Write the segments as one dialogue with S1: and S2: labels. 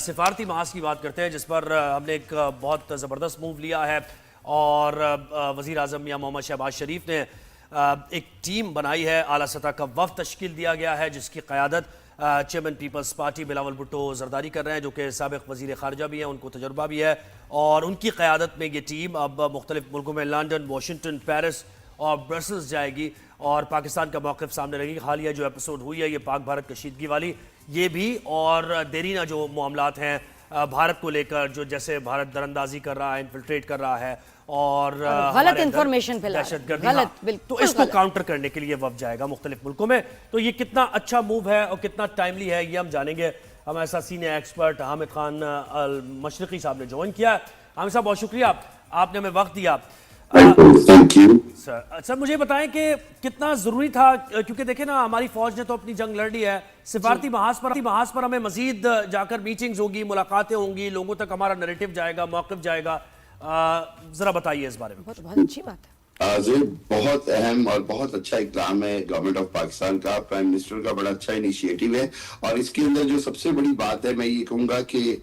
S1: سفارتی محاذ کی بات کرتے ہیں جس پر ہم نے ایک بہت زبردست موو لیا ہے اور وزیر اعظم میاں محمد شہباز شریف نے ایک ٹیم بنائی ہے، اعلیٰ سطح کا وفد تشکیل دیا گیا ہے جس کی قیادت چیئرمین پیپلز پارٹی بلاول بھٹو زرداری کر رہے ہیں جو کہ سابق وزیر خارجہ بھی ہیں، ان کو تجربہ بھی ہے اور ان کی قیادت میں یہ ٹیم اب مختلف ملکوں میں لندن، واشنگٹن، پیرس اور برسلز جائے گی اور پاکستان کا موقف سامنے رہے گی۔ حالیہ جو ایپیسوڈ ہوئی ہے یہ پاک بھارت کشیدگی والی، یہ بھی اور دیرینہ جو معاملات ہیں بھارت کو لے کر، جو جیسے بھارت دراندازی کر رہا ہے، انفلٹریٹ کر رہا ہے اور
S2: غلط انفارمیشن پھیلا
S1: دہشت
S2: رہا ہے،
S1: گردی،
S2: غلط، بالکل
S1: تو اس کو کاؤنٹر کرنے کے لیے وفد جائے گا مختلف ملکوں میں۔ تو یہ کتنا اچھا موو ہے اور کتنا ٹائملی ہے یہ ہم جانیں گے۔ ہمارے ساتھ سینئر ایکسپرٹ حامد خان المشرقی صاحب نے جوائن کیا ہے۔ حامد صاحب بہت شکریہ، آپ نے ہمیں وقت دیا۔ سر مجھے بتائیں کہ کتنا ضروری تھا، کیونکہ دیکھیں نا ہماری فوج نے تو اپنی جنگ لڑ لی ہے، سفارتی محاذ پر ہمیں مزید جا کر میٹنگز ہوگی، ملاقاتیں ہوں گی، لوگوں تک ہمارا نریٹو جائے گا، موقف جائے گا، ذرا بتائیے اس بارے میں۔
S2: بہت اچھی بات ہے۔
S3: بہت اہم اور بہت اچھا اقدام ہے گورنمنٹ آف پاکستان کا، پرائم منسٹر کا بڑا اچھا انیشیٹو ہے اور اس کے اندر جو سب سے بڑی بات ہے میں یہ کہوں گا کہ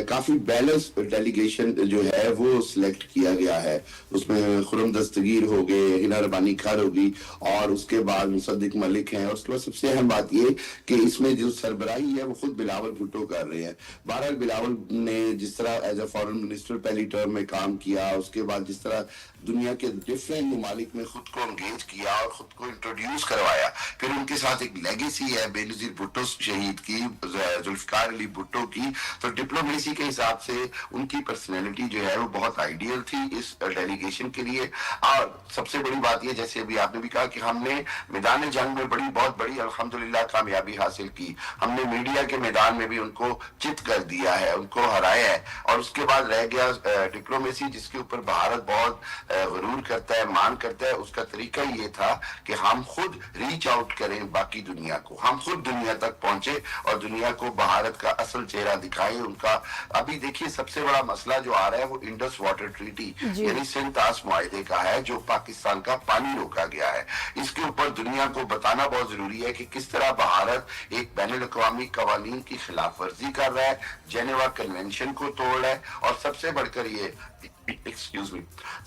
S3: کافی بیلنس ڈیلیگیشن جو ہے وہ سلیکٹ کیا گیا ہے۔ اس میں خرم دستگیر ہو گئے، ہنا ربانی کھر ہوگی اور اس کے بعد مصدق ملک ہیں اور اس کے بعد سب سے اہم بات یہ کہ اس میں جو سربراہی ہے وہ خود بلاول بھٹو کر رہے ہیں۔ بہرحال بلاول نے جس طرح ایز اے فارن منسٹر پہلی ٹرم میں کام کیا، اس کے بعد جس طرح دنیا کے ڈفرینٹ ممالک میں خود کو انگیج کیا اور خود کو انٹروڈیوس کروایا، پھر ان کے ساتھ ایک لیگیسی ہے بے نظیر بھٹو شہید کی، ذوالفقار علی بھٹو کی، تو ڈپلومیسی کے حساب سے ان کی پرسنالٹی جو ہے وہ بہت آئیڈیل تھی اس ڈیلیگیشن کے لیے۔ اور سب سے بڑی بات یہ جیسے ابھی آپ نے بھی کہا کہ ہم نے میدان جنگ میں بہت بڑی الحمدللہ کامیابی حاصل کی، ہم نے میڈیا کے میدان میں بھی ان کو چت کر دیا ہے، ان کو ہرایا ہے اور اس کے بعد رہ گیا ڈپلومیسی جس کے اوپر بھارت بہت غرور کرتا ہے، مان کرتا ہے۔ اس کا طریقہ یہ تھا کہ ہم خود ریچ آؤٹ کریں باقی دنیا کو، ہم خود دنیا تک پہنچے اور دنیا کو بھارت کا اصل چہرہ دکھائیں۔ ان کا ابھی دیکھیے سب سے بڑا مسئلہ جو آ رہا ہے وہ انڈس واٹر ٹریٹی یعنی سندھ طاس معاہدے کا ہے جو پاکستان کا پانی روکا گیا ہے۔ اس کے اوپر دنیا کو بتانا بہت ضروری ہے کہ کس طرح بھارت ایک بین الاقوامی قوانین کی خلاف ورزی کر رہا ہے، جنیوا کنونشن کو توڑ رہا ہے اور سب سے بڑھ کر یہ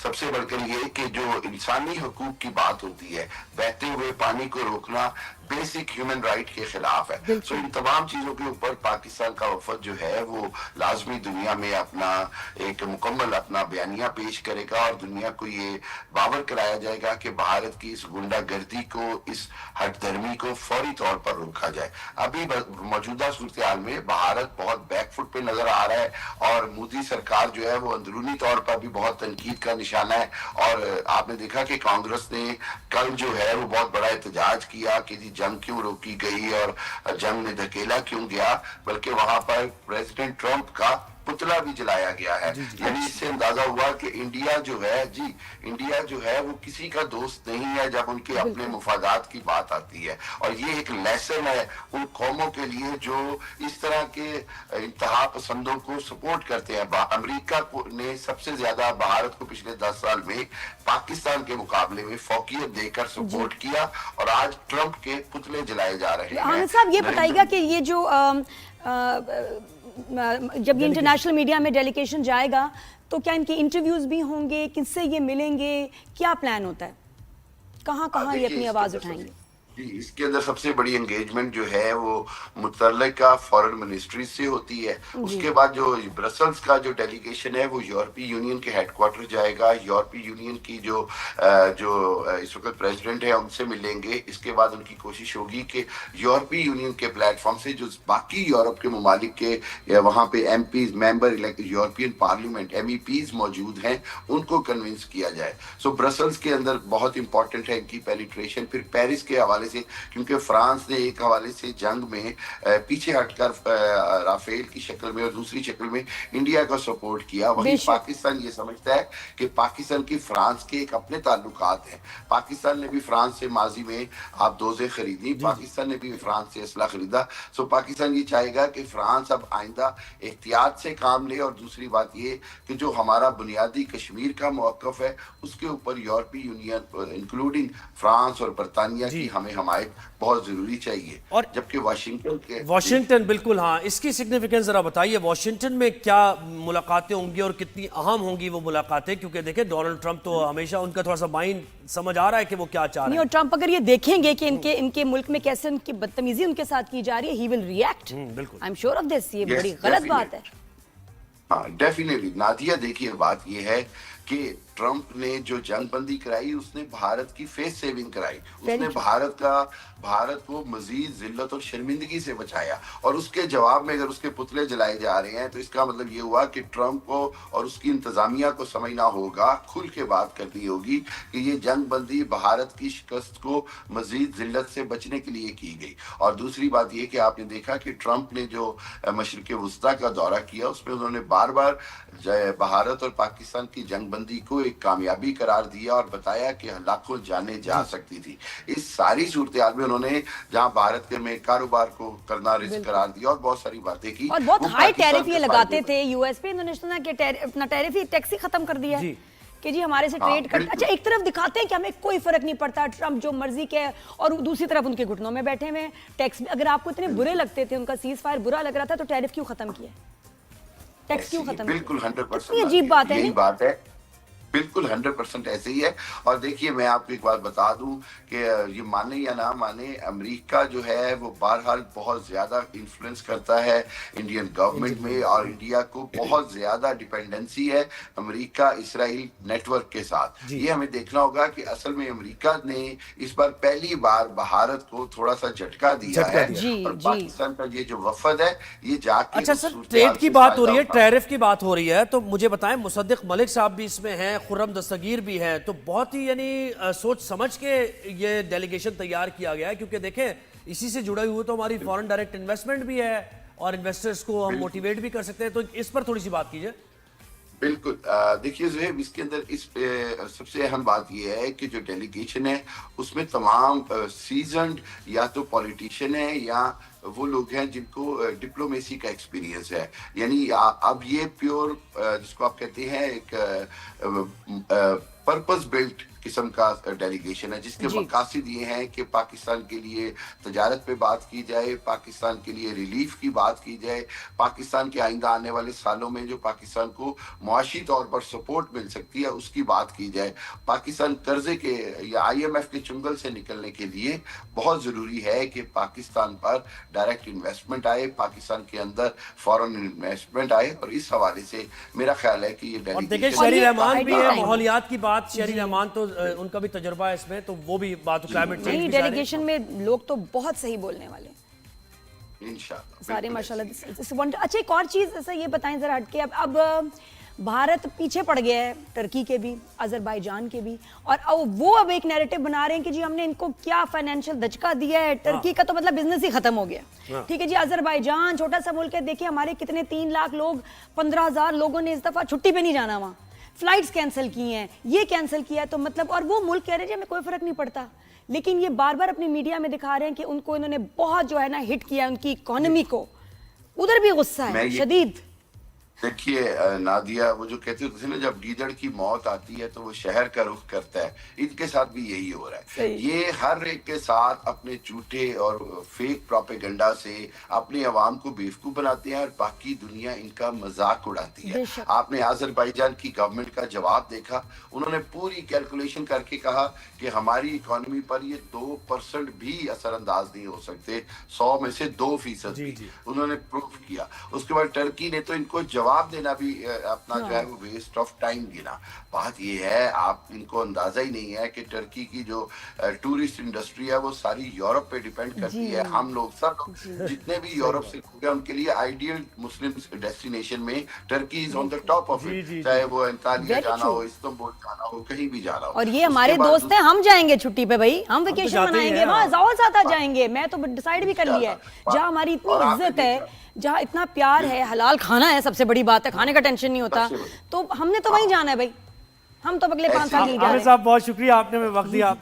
S3: سب سے بڑھ کر یہ کہ جو انسانی حقوق کی بات ہوتی ہے، بہتے ہوئے پانی کو روکنا بیسک ہیومن رائٹ کے خلاف ہے۔ سو ان تمام چیزوں کے اوپر پاکستان کا وفد جو ہے وہ لازمی دنیا میں اپنا ایک مکمل اپنا بیانیہ پیش کرے گا اور دنیا کو یہ باور کرایا جائے گا کہ بھارت کی اس گنڈا گردی کو، اس ہٹ دھرمی کو فوری طور پر روکا جائے۔ ابھی موجودہ صورتحال میں بھارت بہت بیک فٹ پہ نظر آ رہا ہے اور مودی سرکار جو ہے وہ اندرونی طور پر بھی بہت تنقید کا نشانہ ہے اور آپ نے دیکھا کہ کانگریس نے کل جو ہے وہ بہت بڑا احتجاج کیا کہ جنگ کیوں روکی گئی اور جنگ میں دھکیلا کیوں گیا، بلکہ وہاں پر پریزیڈنٹ ٹرمپ کا پتلا بھی جلایا گیا ہے۔ یعنی اس سے اندازہ ہوا کہ انڈیا جو ہے وہ کسی کا دوست نہیں ہے جب ان کے اپنے مفادات کی بات آتی ہے اور یہ ایک لیسن ہے ان قوموں کے لیے جو اس طرح کے انتہا پسندوں کو سپورٹ کرتے ہیں۔ امریکہ نے سب سے زیادہ بھارت کو پچھلے 10 سال میں پاکستان کے مقابلے میں فوقیت دے کر سپورٹ کیا اور آج ٹرمپ کے پتلے جلائے جا رہے ہیں۔
S2: حامد صاحب یہ بتائیے گا کہ یہ جو جب یہ انٹرنیشنل میڈیا میں ڈیلیگیشن جائے گا تو کیا ان کے انٹرویوز بھی ہوں گے، کس سے یہ ملیں گے، کیا پلان ہوتا ہے، کہاں یہ اپنی آواز اٹھائیں گے؟
S3: اس کے اندر سب سے بڑی انگیجمنٹ جو ہے وہ متعلقہ فارن منسٹری سے ہوتی ہے۔ اس کے بعد جو برسلز کا جو ڈیلیگیشن ہے وہ یورپی یونین کے ہیڈ کوارٹر جائے گا، یورپی یونین کی جو اس وقت پریزیڈنٹ ہے ان سے ملیں گے۔ اس کے بعد ان کی کوشش ہوگی کہ یورپی یونین کے پلیٹ فارم سے جو باقی یورپ کے ممالک کے وہاں پہ MPs member European parliament MEPs موجود ہیں ان کو کنونس کیا جائے۔ سو برسلز کے اندر بہت امپورٹنٹ ہے ان کی پینیٹریشن۔ پھر پیرس کے حوالے سے کیونکہ فرانس نے ایک حوالے سے جنگ میں پیچھے ہٹ کر رافیل کی شکل میں اور دوسری شکل میں انڈیا کا سپورٹ کیا، وہیں پاکستان یہ سمجھتا ہے کہ پاکستان کی فرانس کے ایک اپنے تعلقات ہیں۔ پاکستان نے بھی فرانس سے ماضی میں آپ دوزیں خریدی، پاکستان نے بھی فرانس سے اسلحہ خریدا۔ سو پاکستان یہ چاہے گا کہ فرانس اب آئندہ احتیاط سے کام لے اور دوسری بات یہ کہ جو ہمارا بنیادی کشمیر کا موقف ہے اس کے اوپر یورپی یونین انکلوڈنگ فرانس اور برطانیہ کی ہمیں حمایت بہت ضروری چاہیے.
S1: اور
S3: جبکہ
S1: واشنگٹن بالکل ہاں اس کی سگنیفیکنس ذرا بتائیے واشنگٹن میں کیا ملاقاتیں ہوں گی اور کتنی اہم ہوں گی وہ ملاقاتیں کیونکہ دیکھیں ڈونلڈ ٹرمپ تو ہمیشہ ان کا تھوڑا سا مائنڈ سمجھ آ رہا ہے کہ وہ کیا چاہ رہے ہیں.
S2: اور ٹرمپ اگر یہ دیکھیں گے کہ ان کے ملک میں کیسے ان کی بدتمیزی ان کے ساتھ کی جا رہی ہے ہی ول ریئیکٹ.
S1: بالکل
S2: I am sure of this. یہ بڑی غلط بات ہے.
S3: ہاں ڈیفینیٹلی نادیہ دیکھیے بات یہ ہے کہ ٹرمپ نے جو جنگ بندی کرائی اس نے بھارت کی فیس سیونگ کرائی. اس نے بھارت کو مزید ذلت اور شرمندگی سے بچایا اور اس کے جواب میں اگر اس کے پتلے جلائے جا رہے ہیں تو اس کا مطلب یہ ہوا کہ ٹرمپ کو اور اس کی انتظامیہ کو سمجھنا ہوگا, کھل کے بات کرنی ہوگی کہ یہ جنگ بندی بھارت کی شکست کو مزید ذلت سے بچنے کے لیے کی گئی. اور دوسری بات یہ کہ آپ نے دیکھا کہ ٹرمپ نے جو مشرق وسطیٰ کا دورہ کیا اس میں انہوں نے بار بار بھارت اور پاکستان کی جنگ بندی کو ایک کامیابی قرار دیا اور بتایا کہ لاکھوں جانیں جا سکتی تھی. اس ساری صورتحال میں انہوں نے جہاں بھارت کے میں کاروبار کو کرنا رسک قرار دیا اور بہت ساری باتیں کی
S2: اور بہت ہائی ٹیرف یہ لگاتے تھے یو ایس پہ. انہوں نے سنا کہ اپنا ٹیرف ہی ٹیکس ہی ختم کر دیا ہے کہ جی ہمارے سے ٹریڈ کرتے. اچھا ایک طرف دکھاتے ہیں کہ ہمیں کوئی فرق نہیں پڑتا ٹرمپ جو مرضی کے اور دوسری طرف ان کے گھٹنوں میں بیٹھے ہوئے ٹیکس. اگر آپ کو اتنے برے لگتے تھے ان کا سیز فائر برا لگ رہا تھا تو ٹیرف کیوں ختم کیا, ٹیکس کیوں ختم کیا؟
S3: بالکل 100%
S2: عجیب بات ہے.
S3: یہی بات ہے بالکل 100% ایسے ہی ہے. اور دیکھیے میں آپ کو ایک بات بتا دوں کہ یہ مانے یا نہ مانے امریکہ جو ہے وہ بہرحال بہت زیادہ انفلوئنس کرتا ہے انڈین گورنمنٹ میں اور انڈیا کو بہت زیادہ ڈیپینڈنسی ہے امریکہ اسرائیل نیٹ ورک کے ساتھ. یہ ہمیں دیکھنا ہوگا کہ اصل میں امریکہ نے اس بار پہلی بار بھارت کو تھوڑا سا جھٹکا دیا ہے اور پاکستان کا یہ جو وفد ہے یہ جا کے.
S1: اچھا سر ٹریڈ کی بات ہو رہی ہے, ٹیرف کی بات ہو رہی ہے تو مجھے بتائیں مصدق ملک صاحب بھی اس میں ہیں, خرم دستگیر بھی ہے, تو بہت ہی یعنی سوچ سمجھ کے یہ ڈیلیگیشن تیار کیا گیا ہے کیونکہ دیکھیں اسی سے جڑے ہوئے تو ہماری فورن ڈائریکٹ انویسٹمنٹ بھی ہے اور انویسٹرز کو ہم موٹیویٹ بھی کر سکتے ہیں. تو اس پر تھوڑی سی بات کیجئے.
S3: بالکل دیکھیے زہیب اس کے اندر سب سے اہم بات یہ ہے کہ جو ڈیلیگیشن ہے اس میں تمام سیزنڈ یا تو پولیٹیشین ہیں یا وہ لوگ ہیں جن کو ڈپلومیسی کا ایکسپیرینس ہے. یعنی اب یہ پیور جس کو آپ کہتے ہیں ایک پرپز بلٹ قسم کا ڈیلیگیشن ہے جس کے مقاصد یہ ہیں کہ پاکستان کے لیے تجارت پہ بات کی جائے, پاکستان کے لیے ریلیف کی بات کی جائے, پاکستان کے آئندہ آنے والے سالوں میں جو پاکستان کو معاشی طور پر سپورٹ مل سکتی ہے اس کی بات کی جائے. پاکستان قرضے کے یا IMF کے چنگل سے نکلنے کے لیے بہت ضروری ہے کہ پاکستان پر ڈائریکٹ انویسٹمنٹ آئے, پاکستان کے اندر فورن انویسٹمنٹ آئے. اور اس حوالے سے میرا خیال ہے کہ یہ
S1: ڈیلیگیشن شہری رحمان بھی ہے, ماحولیات کی بات, شہری رحمان تو ان کا بھی تجربہ ہے اس میں تو وہ بھی بات کلائمیٹ چینج
S2: نہیں ڈیلیگیشن میں لوگ تو بہت صحیح بولنے والے ہیں
S3: انشاءاللہ
S2: سارے ماشاءاللہ. اچھا ایک اور چیز ایسا یہ بتائیں ذرا ہٹ کے اب بھارت پیچھے پڑ گیا ہے ٹرکی کے بھی آذربائیجان کے بھی اور وہ اب ایک نیریٹو بنا رہے ہیں کہ جی ہم نے ان کو کیا فائنینشیل دھچکا دیا ہے. ٹرکی کا تو مطلب بزنس ہی ختم ہو گیا. ٹھیک ہے جی آذربائیجان چھوٹا سا ملک ہے, دیکھیں ہمارے کتنے 3 لاکھ لوگ 15,000 لوگوں نے اس دفعہ چھٹی پہ نہیں جانا, وہاں فلائٹس کینسل کی ہیں, یہ کینسل کیا ہے. تو مطلب اور وہ ملک کہہ رہے ہیں ہمیں کوئی فرق نہیں پڑتا, لیکن یہ بار بار اپنی میڈیا میں دکھا رہے ہیں کہ ان کو انہوں نے بہت جو ہے نا ہٹ کیا ان کی اکانومی کو. ادھر بھی غصہ ہے شدید.
S3: دیکھیے نادیہ وہ جو کہتے ہوتے تھے نا جب گیدڑ کی موت آتی ہے تو وہ شہر کا رخ کرتا ہے, ان کے ساتھ بھی یہی ہو رہا ہے. یہ ہر ایک کے ساتھ اپنے جھوٹے اور فیک پروپیگنڈا سے اپنے عوام کو بیوقوف بناتے ہیں اور باقی دنیا ان کا مذاق اڑاتی ہے. آپ نے آذربائیجان کی گورنمنٹ کا جواب دیکھا, انہوں نے پوری کیلکولیشن کر کے کہا کہ ہماری اکانومی پر یہ 2% بھی اثر انداز نہیں ہو سکتے, 100 میں سے 2% بھی. انہوں نے پروف کیا. اس کے بعد ٹرکی نے تو ان کو جواب دینا بھی اپنا جو ہے وہ ویسٹ آف ٹائم گنا. بات یہ ہے آپ ان کو اندازہ ہی نہیں ہے کہ ٹرکی کی جو ٹورسٹ انڈسٹری ہے وہ ساری یورپ پہ ڈیپینڈ کرتی ہے. ہم لوگ سب جتنے بھی یورپ سے لوگ ہیں ان کے لیے آئیڈیل مسلم ڈیسٹینیشن میں Turkey is on the top of it, چاہے وہ انطالیہ جانا ہو, استنبول جانا ہو, کہیں بھی جانا ہو.
S2: اور یہ ہمارے دوست ہیں, ہم جائیں گے چھٹی پہ بھائی, ہم ویکیشن منائیں گے, وہاں زیادہ زیادہ جائیں گے. میں تو ڈیسائیڈ بھی کر لیا ہے جہاں ہماری اتنی عزت ہے, جہاں اتنا پیار ہے, حلال کھانا ہے, سب سے بڑی بات ہے, کھانے کا ٹینشن نہیں ہوتا, تو ہم نے تو وہیں جانا ہے بھائی. ہم تو اگلے 5 سال نہیں جا رہے.
S1: عامر صاحب بہت شکریہ, آپ نے ہمیں وقت دیا.